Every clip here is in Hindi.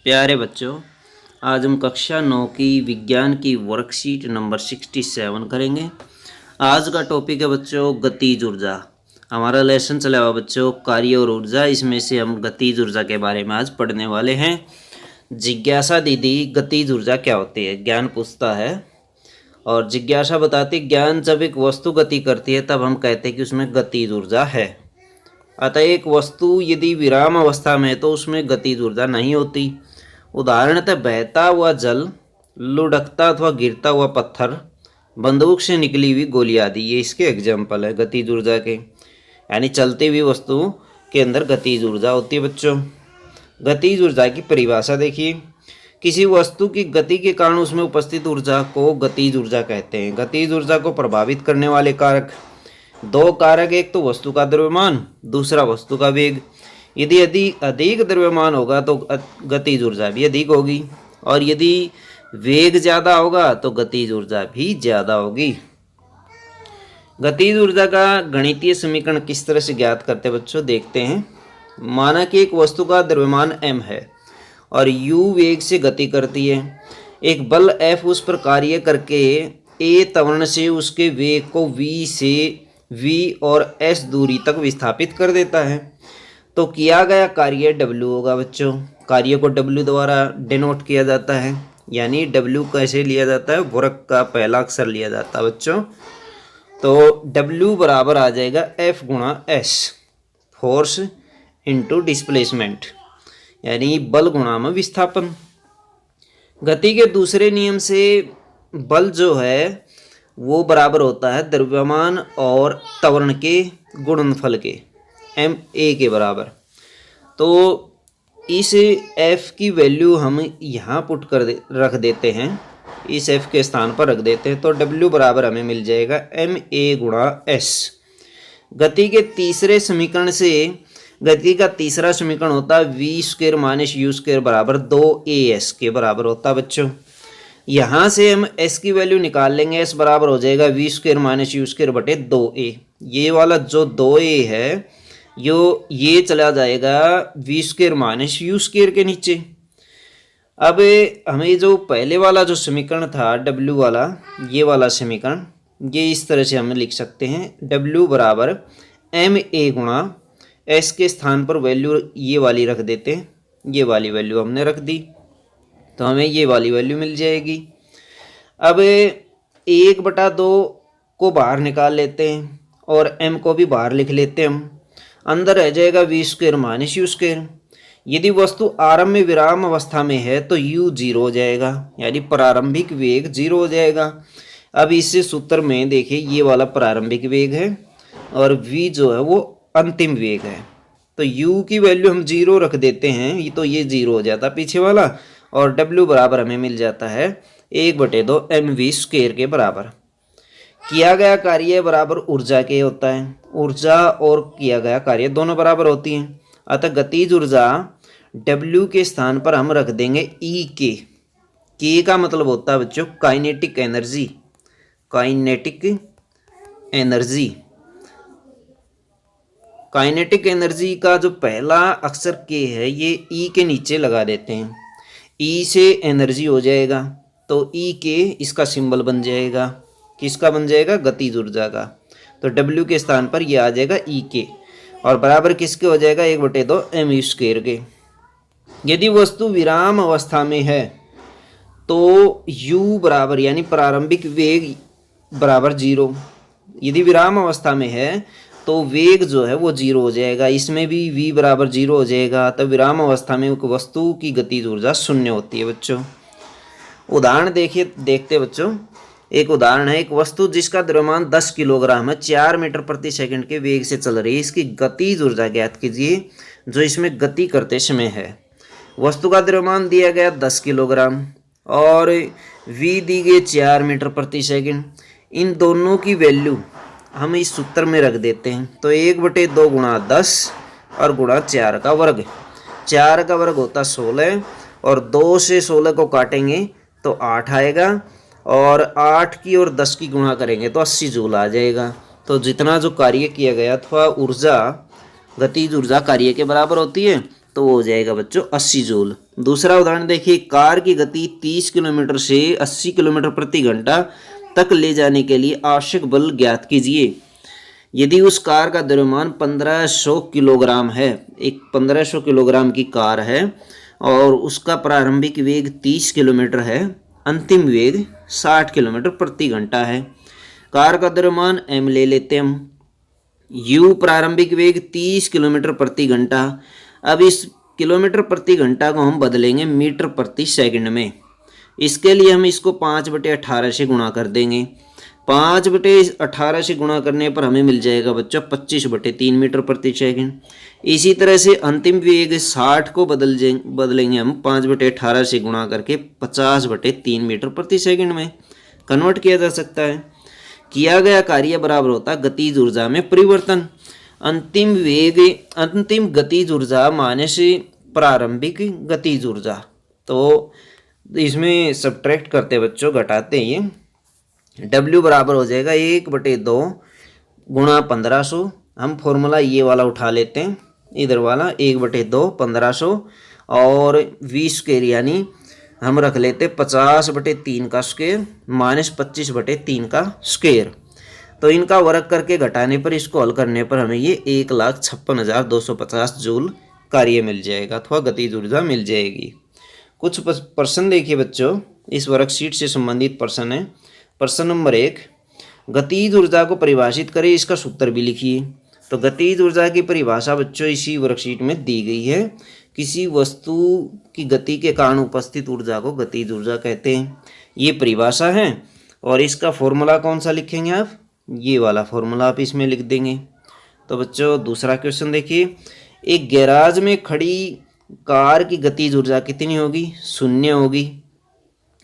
प्यारे बच्चों, आज हम कक्षा 9 की विज्ञान की वर्कशीट नंबर 67 करेंगे। आज का टॉपिक है बच्चों गतिज ऊर्जा। हमारा लेसन चला हुआ बच्चों कार्य और ऊर्जा, इसमें से हम गतिज ऊर्जा के बारे में आज पढ़ने वाले हैं। जिज्ञासा दीदी गतिज ऊर्जा क्या होती है ज्ञान पूछता है, और जिज्ञासा बताती ज्ञान जब एक वस्तु गति करती है तब हम कहते हैं कि उसमें गतिज ऊर्जा है। अतः एक वस्तु यदि विराम अवस्था में है तो उसमें गतिज ऊर्जा नहीं होती। उदाहरणतः बहता हुआ जल, लुढ़कता अथवा गिरता हुआ पत्थर, बंदूक से निकली हुई गोली आदि, ये इसके एग्जाम्पल है गतिज ऊर्जा के। यानी चलती हुई वस्तु के अंदर गतिज ऊर्जा होती है बच्चों। गतिज ऊर्जा की परिभाषा देखिए, किसी वस्तु की गति के कारण उसमें उपस्थित ऊर्जा को गतिज ऊर्जा कहते हैं। गतिज ऊर्जा को प्रभावित करने वाले कारक दो कारक, एक तो वस्तु का द्रव्यमान, दूसरा वस्तु का वेग। यदि अधिक द्रव्यमान होगा तो गतिज ऊर्जा भी अधिक होगी, और यदि वेग ज़्यादा होगा तो गतिज ऊर्जा भी ज़्यादा होगी। गतिज ऊर्जा का गणितीय समीकरण किस तरह से ज्ञात करते हैं बच्चों, देखते हैं। माना कि एक वस्तु का द्रव्यमान m है और u वेग से गति करती है। एक बल F उस पर कार्य करके a त्वरण से उसके वेग को v और s दूरी तक विस्थापित कर देता है, तो किया गया कार्य W होगा बच्चों। कार्य को W द्वारा डिनोट किया जाता है, यानी W कैसे लिया जाता है, वर्ग का पहला अक्षर लिया जाता है बच्चों। तो W बराबर आ जाएगा F गुणा S, फोर्स इंटू डिस्प्लेसमेंट, यानी बल गुणा में विस्थापन। गति के दूसरे नियम से बल जो है वो बराबर होता है द्रव्यमान और त्वरण के गुणनफल के, ma के बराबर। तो इस f की वैल्यू हम यहाँ पुट कर रख देते हैं, इस f के स्थान पर रख देते हैं, तो w बराबर हमें मिल जाएगा ma गुणा s। गति के तीसरे समीकरण से गति का तीसरा समीकरण होता है v square minus u square बराबर 2as के बराबर होता है बच्चों। यहाँ से हम s की वैल्यू निकाल लेंगे, s बराबर हो जाएगा v square minus u square बटे 2a। ये वाला जो 2a है ये चला जाएगा v square minus u square के नीचे। अब हमें जो पहले वाला जो समीकरण था w वाला, ये वाला समीकरण, ये इस तरह से हम लिख सकते हैं w बराबर ma गुणा s के स्थान पर वैल्यू ये वाली रख देते हैं, ये वाली वैल्यू हमने रख दी, तो हमें ये वाली वैल्यू मिल जाएगी। अब 1/2 को बाहर निकाल लेते हैं और m को भी बाहर लिख लेते हैं हम। अंदर रह जाएगा v square minus u square. यदि वस्तु आरंभ में विराम अवस्था में है तो u 0 हो जाएगा, यानी प्रारंभिक वेग 0 हो जाएगा। अब इस सूत्र में देखिए ये वाला प्रारंभिक वेग है और v जो है वो अंतिम वेग है, तो u की वैल्यू हम 0 रख देते हैं, तो ये 0 हो जाता पीछे वाला, और w बराबर हमें मिल जाता है 1/2 mv स्क्वायर के बराबर। किया गया कार्य बराबर ऊर्जा के होता है, ऊर्जा और किया गया कार्य दोनों बराबर होती हैं। अतः गतिज ऊर्जा W के स्थान पर हम रख देंगे E के का मतलब होता है बच्चों kinetic energy. Kinetic energy, kinetic energy का जो पहला अक्षर K है ये E के नीचे लगा देते हैं, E से एनर्जी हो जाएगा, तो E के इसका सिंबल बन जाएगा, किसका बन जाएगा, गतिज ऊर्जा का। तो W के स्थान पर ये आ जाएगा E के, और बराबर किसके हो जाएगा 1/2 m स्क्वायर के। यदि वस्तु विराम अवस्था में है तो U बराबर यानी प्रारंभिक वेग बराबर 0। यदि विराम अवस्था में है तो वेग जो है वो 0 हो जाएगा, इसमें भी v बराबर 0 हो जाएगा। तब विराम अवस्था में वस्तु की गतिज ऊर्जा 0 होती है बच्चों। उदाहरण देखते बच्चों। एक उदाहरण है, एक वस्तु जिसका द्रव्यमान 10 किलोग्राम है 4 मीटर प्रति सेकंड के वेग से चल रही है, इसकी गतिज ऊर्जा ज्ञात कीजिए जो इसमें गति करते समय है। वस्तु का द्रव्यमान दिया गया 10 किलोग्राम और v दी गई 4 मीटर प्रति सेकंड। इन दोनों की वैल्यू हम इस सूत्र में रख देते हैं, तो 1/2 गुणा 10 और गुणा 4 का वर्ग। 4 का वर्ग होता 16 और 2 से 16 को काटेंगे तो 8 आएगा, और 8 की और 10 की गुणा करेंगे तो 80 जूल आ जाएगा। तो जितना जो कार्य किया गया अथवा ऊर्जा, गतिज ऊर्जा कार्य के बराबर होती है, तो वो हो जाएगा बच्चों 80 जूल। दूसरा उदाहरण देखिए, कार की गति 30 किलोमीटर से 80 किलोमीटर प्रति घंटा तक ले जाने के लिए आवश्यक बल ज्ञात कीजिए। यदि उस कार का द्रव्यमान 1500 किलोग्राम है, एक 1500 किलोग्राम की कार है और उसका प्रारंभिक वेग 30 किलोमीटर है, अंतिम वेग 60 किलोमीटर प्रति घंटा है। कार का द्रव्यमान m ले लेते हैं हम, u प्रारंभिक वेग 30 किलोमीटर प्रति घंटा। अब इस किलोमीटर प्रति घंटा को हम बदलेंगे मीटर प्रति सेकंड में। इसके लिए हम इसको 5/18 से गुणा कर देंगे। 5/18 से गुणा करने पर हमें मिल जाएगा बच्चों 25/3 मीटर प्रति सेकंड। इसी तरह से अंतिम वेग 60 को बदलेंगे हम 5/18 से गुणा करके 50/3 मीटर प्रति सेकंड में कन्वर्ट किया जा सकता है। किया गया कार्य बराबर होता है गतिज ऊर्जा में परिवर्तन। अंतिम गतिज ऊर्जा माइनस प्रारंभिक गतिज ऊर्जा। तो इसमें सब्ट्रैक्ट करते बच्चों, घटाते हैं ये। W बराबर हो जाएगा 1/2 गुणा 1500। हम फॉर्मूला ये वाला उठा लेते हैं, इधर वाला 1/2 1500 और 20 स्क्वायर यानी हम रख लेते 50/3 का स्क्वायर माइनस 25/3 का स्क्वायर। तो इनका वर्ग करके घटाने पर, इसको हल करने पर हमें ये 1,56,250 जूल कार्य मिल जाएगा अथवा गतिज ऊर्जा मिल जाएगी। कुछ प्रश्न देखिए बच्चों, इस वर्कशीट से संबंधित प्रश्न है। प्रश्न नंबर 1, गतिज ऊर्जा को परिभाषित करें, इसका सूत्र भी लिखिए। तो गतिज ऊर्जा की परिभाषा बच्चों इसी वर्कशीट में दी गई है। किसी वस्तु की गति के कारण उपस्थित ऊर्जा को गतिज ऊर्जा कहते हैं, ये परिभाषा है। और इसका फॉर्मूला कौन सा लिखेंगे आप, ये वाला फॉर्मूला आप इसमें लिख देंगे। तो बच्चों दूसरा क्वेश्चन देखिए, एक गैराज में खड़ी कार की गतिज ऊर्जा कितनी होगी, 0 होगी।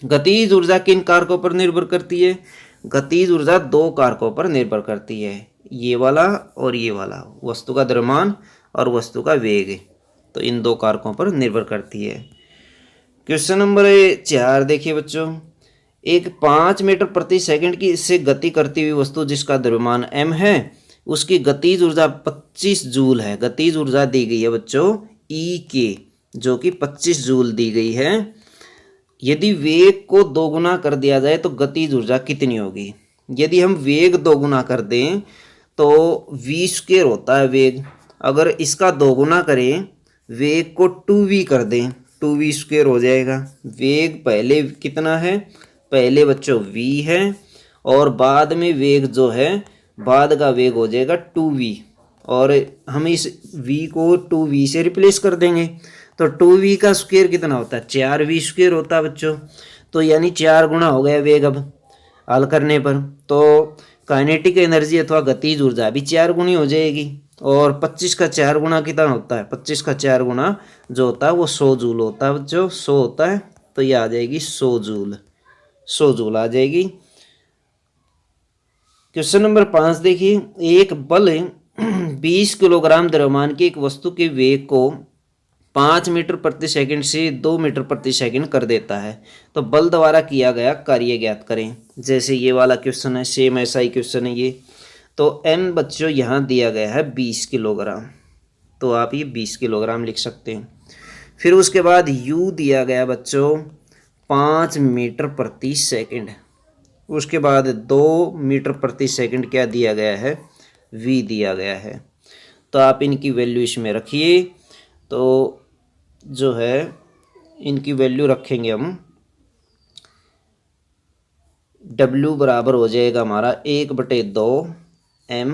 गतिज ऊर्जा किन कारकों पर निर्भर करती है, गतिज ऊर्जा 2 कारकों पर निर्भर करती है, ये वाला और ये वाला, वस्तु का द्रव्यमान और वस्तु का वेग। तो इन 2 कारकों पर निर्भर करती है। क्वेश्चन नंबर 4 देखिए बच्चों, एक 5 मीटर प्रति सेकंड की इससे गति करती हुई वस्तु जिसका द्रव्यमान m है, उसकी गतिज ऊर्जा 25 जूल है। गतिज ऊर्जा दी गई है बच्चों E के, जो कि 25 जूल दी गई है। यदि वेग को 2 गुना कर दिया जाए तो गतिज ऊर्जा कितनी होगी। यदि हम वेग 2 गुना कर दें तो v स्क्वायर होता है वेग, अगर इसका 2 गुना करें, वेग को 2v कर दें, 2v स्क्वायर हो जाएगा। वेग पहले कितना है, पहले बच्चों v है और बाद में वेग जो है, बाद का वेग हो जाएगा 2v और हम इस v को 2v से रिप्लेस कर देंगे। तो 2v का स्क्वायर कितना होता है, 4v स्क्वायर होता है बच्चों। तो यानी 4 गुना हो गया वेग अब हल करने पर। तो काइनेटिक एनर्जी अथवा गतिज ऊर्जा भी 4 गुनी हो जाएगी। और 25 का 4 गुना कितना होता है, 25 का 4 गुना जो होता है वो 100 जूल होता है बच्चों, 100 होता है। तो ये आ जाएगी 100 जूल, 100 जूल आ जाएगी। क्वेश्चन नंबर 5 देखिए, एक बल 20 किलोग्राम द्रव्यमान की एक वस्तु के वेग को 5 मीटर प्रति सेकंड से 2 मीटर प्रति सेकंड कर देता है। तो बल द्वारा किया गया कार्य ज्ञात करें। जैसे ये वाला क्वेश्चन है, सेम ऐसा ही क्वेश्चन है ये। तो m बच्चों यहाँ दिया गया है 20 किलोग्राम, तो आप ये 20 किलोग्राम लिख सकते हैं। फिर उसके बाद u दिया गया बच्चों 5 मीटर प्रति सेकंड। उसके बाद 2 मीटर प्रति सेकंड क्या दिया गया है, v दिया गया है। तो आप इनकी वैल्यू इसमें रखिए। तो जो है इनकी वैल्यू रखेंगे हम, w बराबर हो जाएगा हमारा 1/2 m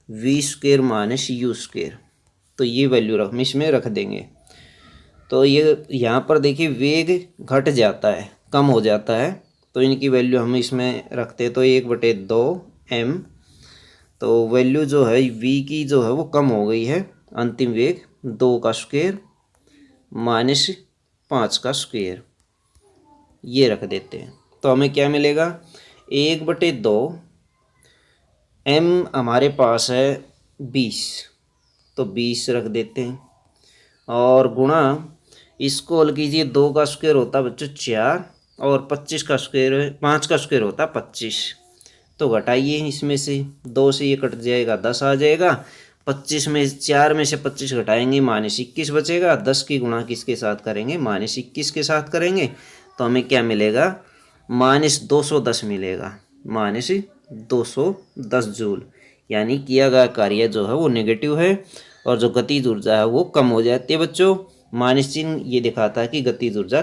v square minus u square. तो ये वैल्यू हम इसमें रख देंगे। तो ये यहाँ पर देखिए वेग घट जाता है, कम हो जाता है, तो इनकी वैल्यू हम इसमें रखते तो 1/2 m। तो वैल्यू जो है v की जो है वो कम हो गई है। अंतिम वेग 2 का स्क्वायर माइनस 5 का स्क्वायर, ये रख देते हैं। तो हमें क्या मिलेगा, 1/2 m हमारे पास है 20, तो 20 रख देते हैं और गुणा इसको हल कीजिए। 2 का स्क्वायर होता है बच्चों 4 और 25 का स्क्वायर 5 का स्क्वायर होता है 25। तो घटाइए इसमें से 2 से ये कट जाएगा 10 आ जाएगा। 25 में 4 में से 25 घटाएंगे -21 बचेगा। 10 की गुणा किसके साथ करेंगे? -21 के साथ करेंगे तो हमें क्या मिलेगा? -210 मिलेगा, -210 जूल। यानी किया गया कार्य जो है वो नेगेटिव है और जो गतिज ऊर्जा है वो कम हो जाती है बच्चों। माइनस चिन्ह ये दिखाता है कि गतिज ऊर्जा